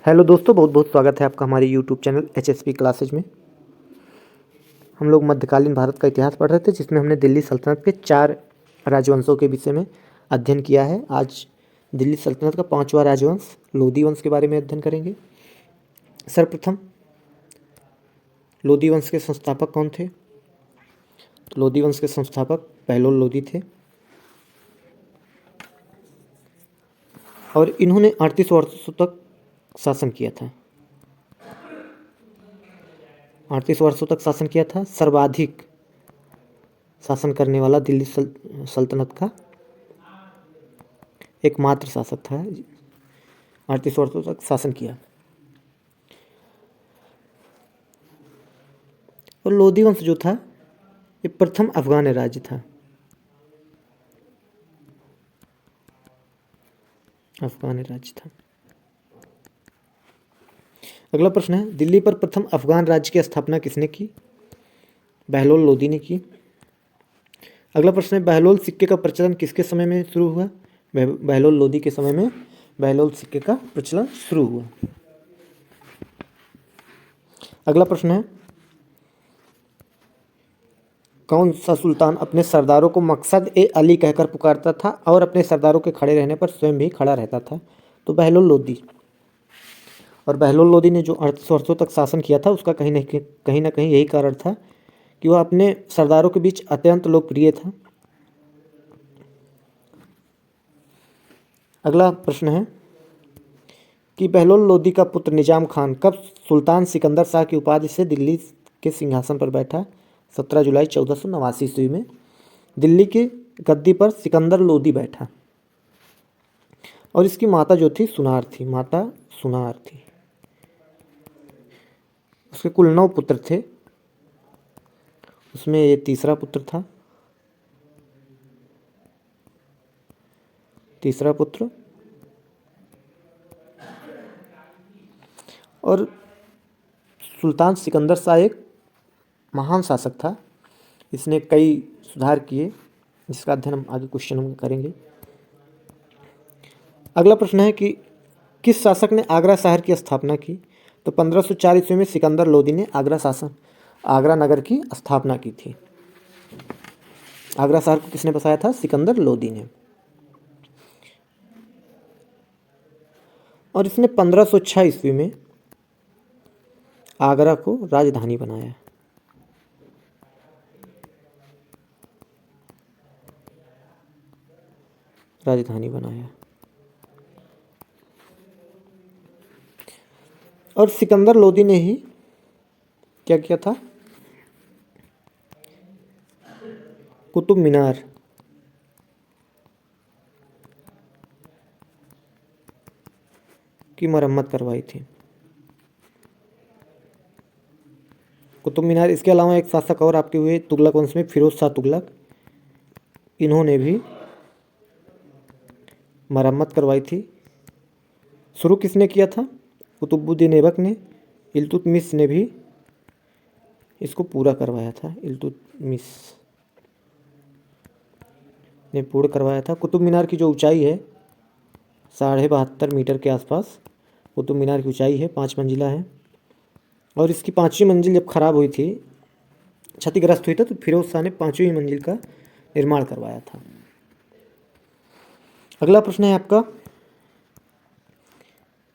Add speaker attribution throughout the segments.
Speaker 1: Hello दोस्तों, बहुत बहुत स्वागत है आपका हमारे यूट्यूब चैनल HSP क्लासेज में। हम लोग मध्यकालीन भारत का इतिहास पढ़ रहे थे, जिसमें हमने दिल्ली सल्तनत के 4 राजवंशों के विषय में अध्ययन किया है। आज दिल्ली सल्तनत का 5वां राजवंश लोधी वंश के बारे में अध्ययन करेंगे। सर्वप्रथम लोधी वंश के संस्थापक कौन थे? लोधी वंश के संस्थापक बहलोल लोधी थे और इन्होंने 38 वर्षों तक शासन किया था। 38 वर्षों तक शासन किया था। सर्वाधिक शासन करने वाला दिल्ली सल्तनत का एकमात्र शासक था। 38 वर्षों तक शासन किया। और लोधी वंश जो था, ये प्रथम अफगान राज्य था। अफगान राज्य था। अगला प्रश्न है, दिल्ली पर प्रथम अफगान राज्य की स्थापना किसने की? बहलोल लोधी ने की। अगला प्रश्न है, बहलोल सिक्के का प्रचलन किसके समय में शुरू हुआ? बहलोल लोधी के समय में बहलोल सिक्के का प्रचलन शुरू हुआ। अगला प्रश्न है, कौन सा सुल्तान अपने सरदारों को मकसद ए अली कहकर पुकारता था और अपने सरदारों के खड़े रहने पर स्वयं भी खड़ा रहता था? तो बहलोल लोधी। और बहलोल लोधी ने जो 38 वर्षों तक शासन किया था, उसका कहीं ना कहीं यही कारण था कि वह अपने सरदारों के बीच अत्यंत लोकप्रिय था। अगला प्रश्न है कि बहलोल लोधी का पुत्र निजाम खान कब सुल्तान सिकंदर शाह की उपाधि से दिल्ली के सिंहासन पर बैठा? 17 जुलाई 1489 ईस्वी में दिल्ली के गद्दी पर सिकंदर लोधी बैठा। और इसकी माता जो थी सुनार थी। माता सुनार थी। उसके कुल 9 पुत्र थे, उसमें ये तीसरा पुत्र था। तीसरा पुत्र। और सुल्तान सिकंदर शाह एक महान शासक था। इसने कई सुधार किए, जिसका अध्ययन हम आगे क्वेश्चन में करेंगे। अगला प्रश्न है कि किस शासक ने आगरा शहर की स्थापना की? तो 1504 ईस्वी में सिकंदर लोधी ने आगरा नगर की स्थापना की थी। आगरा शहर को किसने बसाया था? सिकंदर लोधी ने। और इसने 1506 ईस्वी में आगरा को राजधानी बनाया। राजधानी बनाया। और सिकंदर लोधी ने ही क्या किया था? कुतुब मीनार की मरम्मत करवाई थी। कुतुब मीनार। इसके अलावा एक शासक और आपके हुए तुगलक वंश में, फिरोज शाह तुगलक। इन्होंने भी मरम्मत करवाई थी। शुरू किसने किया था? कुतुबुद्दीन ऐबक ने। इल्तुतमिश ने भी इसको पूरा करवाया था। इल्तुतमिश ने पूर्ण करवाया था। कुतुब मीनार की जो ऊंचाई है 72.5 मीटर के आसपास कुतुब मीनार की ऊंचाई है। 5 मंजिला है। और इसकी 5वीं मंजिल जब खराब हुई थी, क्षतिग्रस्त हुई थी, तो फिरोज शाह ने 5वीं मंजिल का निर्माण करवाया था। अगला प्रश्न है आपका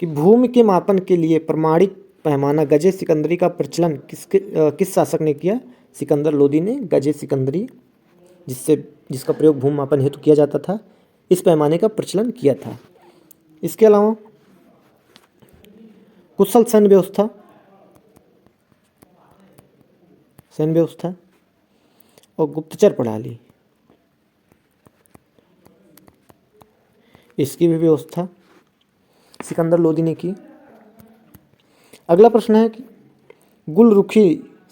Speaker 1: कि भूमि के मापन के लिए प्रमाणिक पैमाना गजे सिकंदरी का प्रचलन किस शासक ने किया? सिकंदर लोधी ने गजे सिकंदरी, जिसका प्रयोग भूमि मापन हेतु किया जाता था, इस पैमाने का प्रचलन किया था। इसके अलावा कुशल सैन्य व्यवस्था और गुप्तचर प्रणाली, इसकी भी व्यवस्था सिकंदर लोधी ने की। अगला प्रश्न है कि गुलरुखी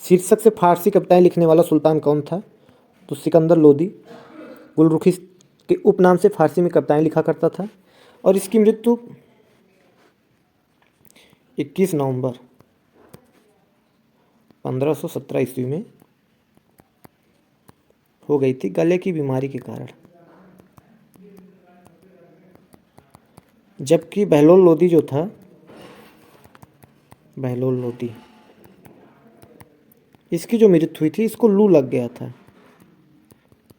Speaker 1: शीर्षक से फारसी कविताएं लिखने वाला सुल्तान कौन था? तो सिकंदर लोधी गुलरुखी के उपनाम से फारसी में कविताएं लिखा करता था। और इसकी मृत्यु 21 नवंबर 1517 ईस्वी में हो गई थी, गले की बीमारी के कारण। जबकि बहलोल लोधी जो था बहलोल लोदी, इसकी जो मृत्यु हुई थी इसको लू लग गया था,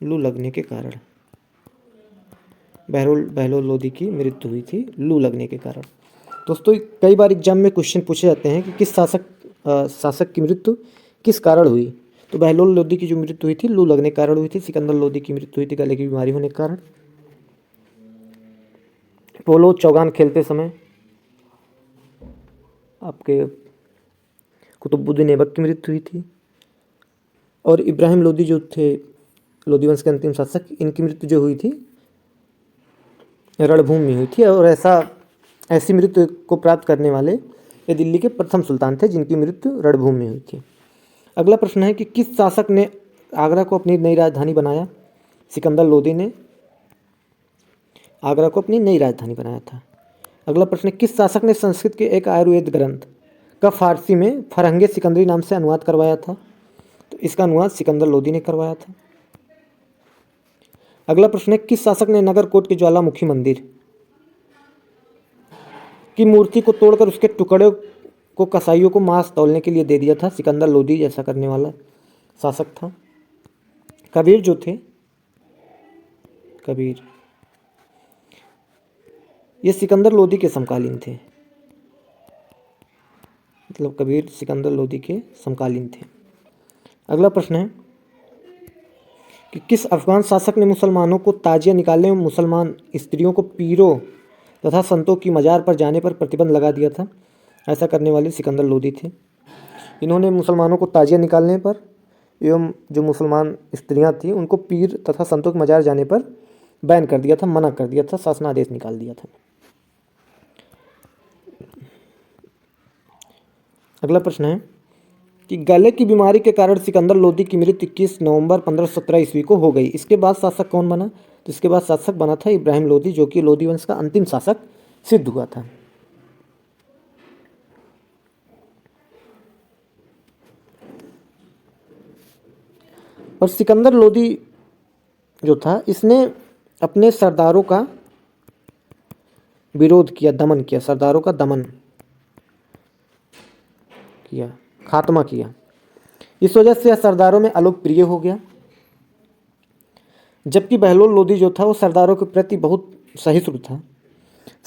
Speaker 1: लू लगने के कारण बहलोल लोदी की मृत्यु हुई थी लू लगने के कारण। दोस्तों कई बार एग्जाम में क्वेश्चन पूछे जाते हैं कि किस शासक की मृत्यु किस कारण हुई। तो बहलोल लोदी की जो मृत्यु हुई थी लू लगने के कारण हुई थी। सिकंदर लोदी की मृत्यु हुई थी गले की बीमारी होने के कारण। पोलो चौगान खेलते समय आपके कुतुबुद्दीन ऐबक की मृत्यु हुई थी। और इब्राहिम लोदी जो थे लोदी वंश के अंतिम शासक, इनकी मृत्यु जो हुई थी रणभूमि में हुई थी। और ऐसी मृत्यु को प्राप्त करने वाले ये दिल्ली के प्रथम सुल्तान थे जिनकी मृत्यु रणभूमि में हुई थी। अगला प्रश्न है कि किस शासक ने आगरा को अपनी नई राजधानी बनाया। सिकंदर लोदी ने आगरा को अपनी नई राजधानी बनाया था। अगला प्रश्न है किस शासक ने संस्कृत के एक आयुर्वेद ग्रंथ का फारसी में फरहंगे सिकंदरी नाम से अनुवाद करवाया था। तो इसका अनुवाद सिकंदर लोदी ने करवाया था। अगला प्रश्न है किस शासक ने नगरकोट के ज्वालामुखी मंदिर की मूर्ति को तोड़कर उसके टुकड़े को कसाईयों को मांस तौलने के लिए दे दिया था। सिकंदर लोदी जैसा करने वाला शासक था। कबीर जो थे, कबीर ये सिकंदर लोदी के समकालीन थे, मतलब कबीर सिकंदर लोदी के समकालीन थे। अगला प्रश्न है कि किस अफगान शासक ने मुसलमानों को ताजिया निकालने में मुसलमान स्त्रियों को पीरों तथा संतों की मजार पर जाने पर प्रतिबंध लगा दिया था। ऐसा करने वाले सिकंदर लोदी थे। इन्होंने मुसलमानों को ताजिया निकालने पर एवं जो मुसलमान स्त्रियां थीं उनको पीर तथा संतों की मजार जाने पर बैन कर दिया था, मना कर दिया था, शासनादेश निकाल दिया था। अगला प्रश्न है कि गले की बीमारी के कारण सिकंदर लोदी की मृत्यु 21 नवंबर 1517 ईस्वी को हो गई। इसके बाद शासक कौन बना? तो इसके बाद शासक बना था इब्राहिम लोदी, जो कि लोदी वंश का अंतिम शासक सिद्ध हुआ था। और सिकंदर लोदी जो था इसने अपने सरदारों का विरोध किया, दमन किया, सरदारों का दमन किया, खात्मा किया। इस वजह से यह सरदारों में अलोकप्रिय हो गया। जबकि बहलोल लोदी जो था वो सरदारों के प्रति बहुत सहिष्णु था।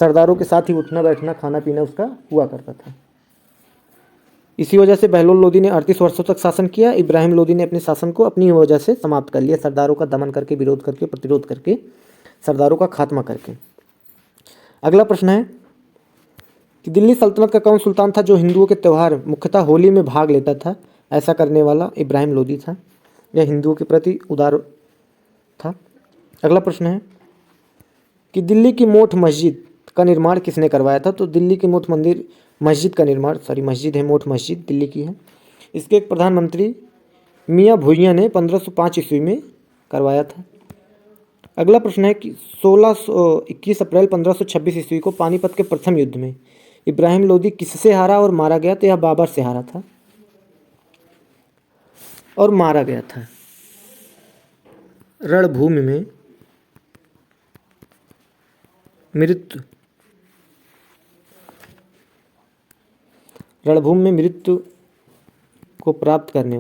Speaker 1: सरदारों के साथ ही उठना बैठना खाना पीना उसका हुआ करता था। इसी वजह से बहलोल लोदी ने 38 वर्षों तक शासन किया। इब्राहिम लोदी ने अपने शासन को अपनी वजह से समाप्त कर लिया, सरदारों का दमन करके, विरोध करके, प्रतिरोध करके, सरदारों का खात्मा करके। अगला प्रश्न है कि दिल्ली सल्तनत का कौन सुल्तान था जो हिंदुओं के त्यौहार मुख्यतः होली में भाग लेता था। ऐसा करने वाला इब्राहिम लोदी था। यह हिंदुओं के प्रति उदार था। अगला प्रश्न है कि दिल्ली की मोठ मस्जिद का निर्माण किसने करवाया था। तो दिल्ली की मोठ मस्जिद का निर्माण, मस्जिद है मोठ मस्जिद, दिल्ली की है। इसके एक प्रधानमंत्री मियाँ भुइयाँ ने 1505 ईस्वी में करवाया था। अगला प्रश्न है कि 21 अप्रैल 1526 ईस्वी को पानीपत के प्रथम युद्ध में इब्राहिम लोदी किससे हारा और मारा गया। तो यह बाबर से हारा था और मारा गया था। रणभूमि में मृत्यु, रणभूमि में मृत्यु को प्राप्त करने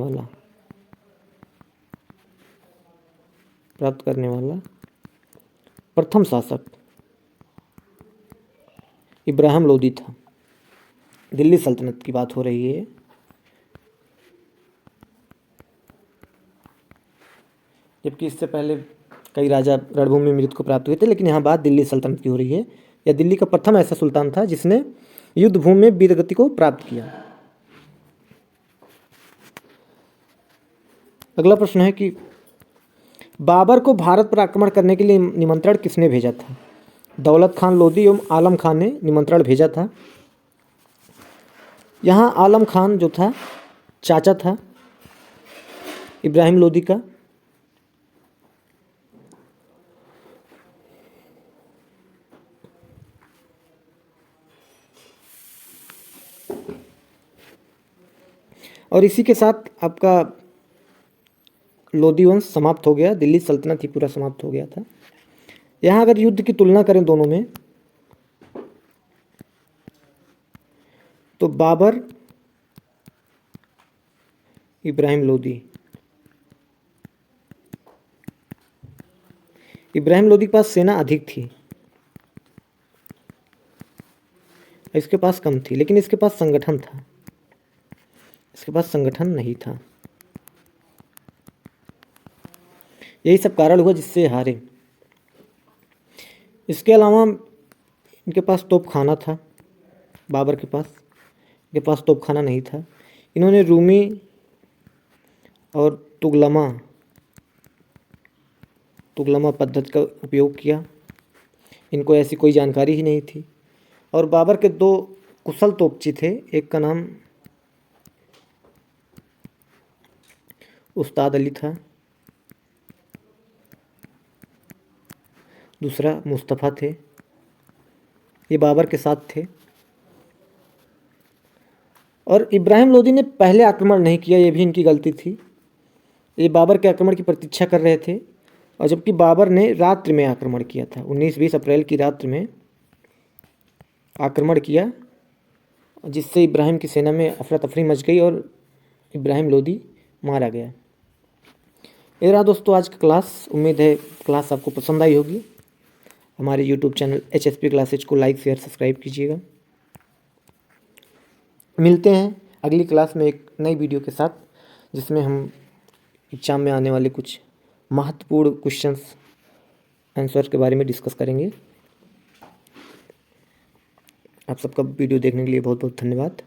Speaker 1: वाला प्रथम शासक इब्राहिम लोदी था। दिल्ली सल्तनत की बात हो रही है। जबकि इससे पहले कई राजा रणभूमि में मृत्यु को प्राप्त हुए थे, लेकिन यहाँ बात दिल्ली सल्तनत की हो रही है। यह दिल्ली का प्रथम ऐसा सुल्तान था जिसने युद्ध भूमि में वीरगति को प्राप्त किया। अगला प्रश्न है कि बाबर को भारत पर आक्रमण करने के लिए निमंत्रण किसने भेजा था। दौलत खान लोदी एवं आलम खान ने निमंत्रण भेजा था। यहाँ आलम खान जो था चाचा था इब्राहिम लोदी का। और इसी के साथ आपका लोदी वंश समाप्त हो गया, दिल्ली सल्तनत ही पूरा समाप्त हो गया था। यहाँ अगर युद्ध की तुलना करें दोनों में, तो बाबर इब्राहिम लोदी। इब्राहिम लोदी के पास सेना अधिक थी, इसके पास कम थी, लेकिन इसके पास संगठन था, इसके पास संगठन नहीं था। यही सब कारण हुआ जिससे हारे। इसके अलावा इनके पास तोपखाना था, बाबर के पास, इनके पास तोपखाना नहीं था। इन्होंने रूमी और तुगलमा पद्धति का उपयोग किया, इनको ऐसी कोई जानकारी ही नहीं थी। और बाबर के दो कुशल तोपची थे, एक का नाम उस्ताद अली था, दूसरा मुस्तफ़ा थे। ये बाबर के साथ थे। और इब्राहिम लोदी ने पहले आक्रमण नहीं किया, ये भी इनकी गलती थी। ये बाबर के आक्रमण की प्रतीक्षा कर रहे थे, और जबकि बाबर ने रात्रि में आक्रमण किया था, 19-20 अप्रैल की रात्रि में आक्रमण किया, जिससे इब्राहिम की सेना में अफरा तफरी मच गई और इब्राहिम लोदी मारा गया। ये रहा दोस्तों आज का क्लास। उम्मीद है क्लास आपको पसंद आई होगी। हमारे यूट्यूब चैनल HSP क्लासेज को लाइक शेयर सब्सक्राइब कीजिएगा। मिलते हैं अगली क्लास में एक नई वीडियो के साथ, जिसमें हम एग्जाम में आने वाले कुछ महत्वपूर्ण क्वेश्चंस आंसर के बारे में डिस्कस करेंगे। आप सबका वीडियो देखने के लिए बहुत बहुत धन्यवाद।